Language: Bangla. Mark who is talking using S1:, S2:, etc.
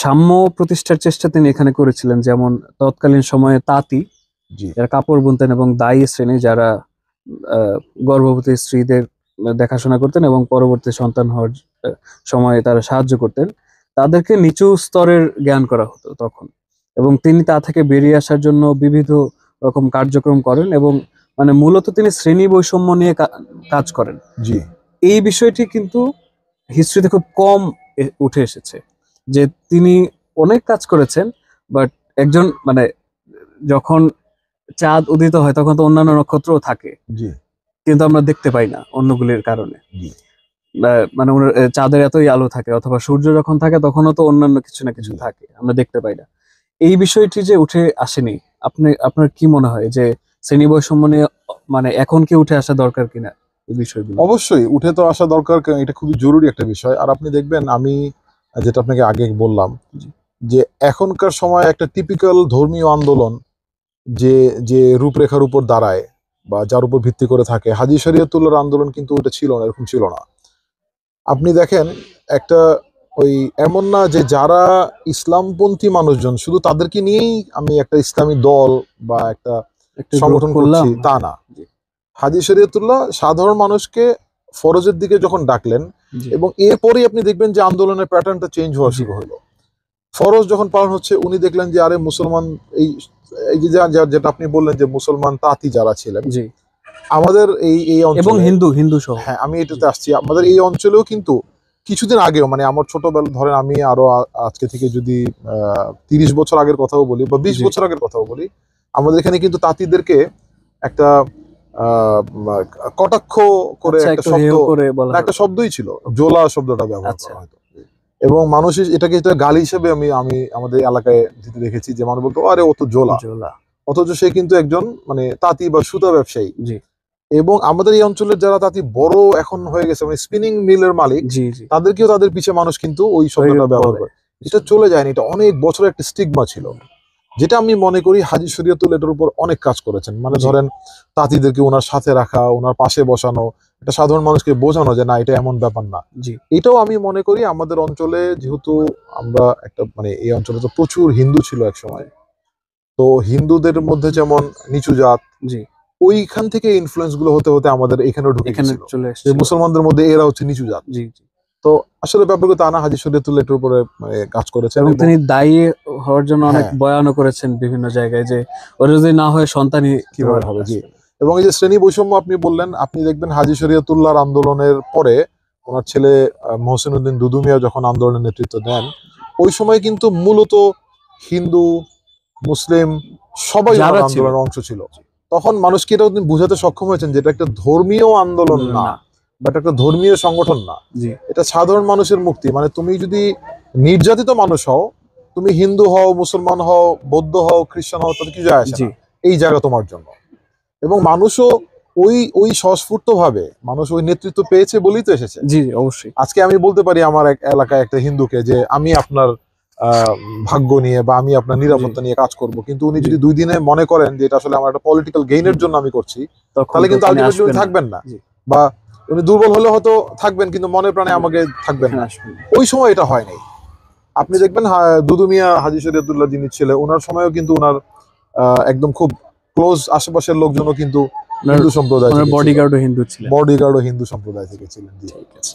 S1: সাম্য প্রতিষ্ঠার চেষ্টা তিনি এখানে করেছিলেন। যেমন তৎকালীন সময়ে তাঁতি
S2: জি
S1: যারা কাপড় বুনতেন এবং দায়ী শ্রেণী যারা গর্ভবতী স্ত্রীদের দেখাশোনা করতেন এবং পরবর্তী সন্তান হওয়ার সময়ে তারা সাহায্য করতেন, তাদেরকে নিচু স্তরের জ্ঞান করা হতো তখন। এবং তিনি তা থেকে বেরিয়ে আসার জন্য বিবিধ রকম কার্যক্রম করেন এবং মানে মূলত তিনি শ্রেণী বৈষম্য নিয়ে কাজ করেন।
S2: জি
S1: এই বিষয়টি কিন্তু হিস্ট্রিতে খুব কম উঠে এসেছে যে তিনি অনেক কাজ করেছেন, বাট একজন মানে যখন চাঁদ উদিত হয় তখন তো অন্যান্য নক্ষত্রও থাকে,
S2: জি
S1: কিন্তু আমরা দেখতে পাই না অন্যগুলির কারণে।
S2: জি
S1: মানে চাঁদের এতই আলো থাকে, অথবা সূর্য যখন থাকে তখনও তো অন্যান্য কিছু না কিছু থাকে, আমরা দেখতে পাই না। এই বিষয়টি যে উঠে আসেনি, আপনার কি মনে হয় যে শ্রেণী বৈষম্য নিয়ে মানে এখন কি উঠে আসা দরকার কিনা এই বিষয়গুলো?
S2: অবশ্যই উঠে তো আসা দরকার, কারণ এটা খুবই জরুরি একটা বিষয়। আর আপনি দেখবেন, আমি যেটা আপনাকে আগে বললাম, যে এখনকার সময় একটা টিপিক্যাল ধর্মীয় আন্দোলন যে যে রূপরেখার উপর দাঁড়ায় বা যার উপর ভিত্তি করে থাকে, হাজী শরীয়তুল্লাহর আন্দোলন কিন্তু ওটা ছিল না, এরকম ছিল না। আপনি দেখেন, একটা ওই এমন না যে যারা ইসলামপন্থী মানুষজন শুধু তাদেরকে নিয়েই আমি একটা ইসলামী দল বা একটা সংগঠন করছি, তা না। হাজী শরীয়তুল্লাহ সাধারণ মানুষকে ফরজের দিকে যখন ডাকলেন, এবং এরপরেই আপনি দেখবেন যে আন্দোলনের প্যাটার্নটা চেঞ্জ হওয়া শুরু হলো। ফরজ যখন পালন হচ্ছে, উনি দেখলেন যে আরে মুসলমান, এই এই যে যেটা আপনি বললেন যে মুসলমান তাঁতি যারা ছিলেন আমাদের এই অঞ্চলে,
S1: এবং হিন্দু সহ,
S2: হ্যাঁ আমি এটাতে আসছি, আমাদের এই অঞ্চলেও কিন্তু কিছুদিন আগেও, মানে আমার ছোটবেলা ধরেন, আমি আরো আজকে থেকে যদি 30 বছর আগের কথাও বলি বা 20 বছর আগের কথাও বলি, আমাদের এখানে কিন্তু তাঁতিদেরকে একটা কটাক্ষ করে একটা শব্দ, একটা শব্দই ছিল, জোলা শব্দটা ব্যবহার করা হতো। এবং মানুষ এটাকে গালি হিসেবে আমি আমাদের এলাকায় দেখেছি, যে মানুষ বলতো আরে ও তো জোলা, অথচ সে কিন্তু একজন মানে তাঁতি বা সুতা ব্যবসায়ী। এবং আমাদের এই অঞ্চলের যারা তাঁতি বড় এখন হয়ে গেছে, মানে স্পিনিং মিলের মালিক, তাদেরকেও তাদের পিছে মানুষ কিন্তু ওই শব্দটা ব্যবহার করে। এটা চলে যায়নি, এটা অনেক বছরের একটা স্টিগমা ছিল, যেটা আমি মনে করি হাজী শরীয়তুল্লাহ এটার উপর অনেক কাজ করেছেন। মানে ধরেন তাঁতিদেরকে ওনার সাথে রাখা, ওনার পাশে বসানো, এটা সাধারণ মানুষকে বোঝানো যে না, এটা এমন ব্যাপার না। এটাও আমি মনে করি আমাদের অঞ্চলে, যেহেতু আমরা একটা মানে এই অঞ্চলে তো প্রচুর হিন্দু ছিল এক সময়, তো হিন্দুদের মধ্যে যেমন নিচু জাত, ওইখান থেকে ইনফ্লুয়েন্স গুলো হতে হতে আমাদের এখানেও ঢুকে চলে এসেছে, মুসলমানদের মধ্যে এরা হচ্ছে নিচু জাত। তো আসলে ব্যাপারগুলো তা না, হাজী শরীয়তুল্লাহ এটার উপরে কাজ করেছেন
S1: এবং তিনি দায়ী হওয়ার জন্য অনেক বয়ানও করেছেন বিভিন্ন জায়গায়, যে ওরা যদি না হয় সন্তানই
S2: কিভাবে হবে। জি, এবং এই যে শ্রেণী বৈষম্য আপনি বললেন, আপনি দেখবেন হাজী শরীয়তুল্লাহর আন্দোলনের পরে ওনার ছেলে মহসিন উদ্দিন দুদু মিয়া যখন আন্দোলনের নেতৃত্ব দেন, ওই সময় কিন্তু মূলত হিন্দু মুসলিম সবাই আন্দোলনের অংশ ছিল। তখন মানুষকে এটা বুঝাতে সক্ষম হয়েছেন যে এটা একটা ধর্মীয় আন্দোলন না, বাট একটা ধর্মীয় সংগঠন না, এটা সাধারণ মানুষের মুক্তি। মানে তুমি যদি নির্যাতিত মানুষ হও, তুমি হিন্দু হও, মুসলমান হও, বৌদ্ধ হও, খ্রিস্টান হও, তাদের কিছু যায় আসে না, এই জায়গা তোমার জন্য। এবং মানুষও ওই স্বস্ফূর্ত ভাবে মানুষ ওই নেতৃত্ব পেয়েছে বলেই তো এসেছে।
S1: জি অবশ্যই।
S2: আজকে আমি বলতে পারি আমার এক এলাকায় একটা হিন্দুকে যে আমি আপনার ভাগ্য নিয়ে বা আমি আপনার নিরাপত্তা নিয়ে কাজ করব, কিন্তু উনি যদি 2 দিনে মনে করেন যে এটা আসলে আমার একটা পলিটিক্যাল গেইনের জন্য আমি করছি, তাহলে কিন্তু আলটিমেটলি উনি থাকবেন না। বা উনি দুর্বল হলে হয়তো থাকবেন, কিন্তু মনে প্রাণে আমাকে থাকবেন না। ওই সময় এটা হয়নি। আপনি দেখবেন দুদু মিয়া হাজী শরীয়তুল্লাহ যিনি ছিলেন, ওনার সময়ও কিন্তু ওনার একদম খুব ক্লোজ আশেপাশের লোকজনও কিন্তু হিন্দু সম্প্রদায়,
S1: বডিগার্ডও হিন্দু ছিলেন,
S2: বডিগার্ডও হিন্দু সম্প্রদায় থেকে ছিলেন। ঠিক আছে।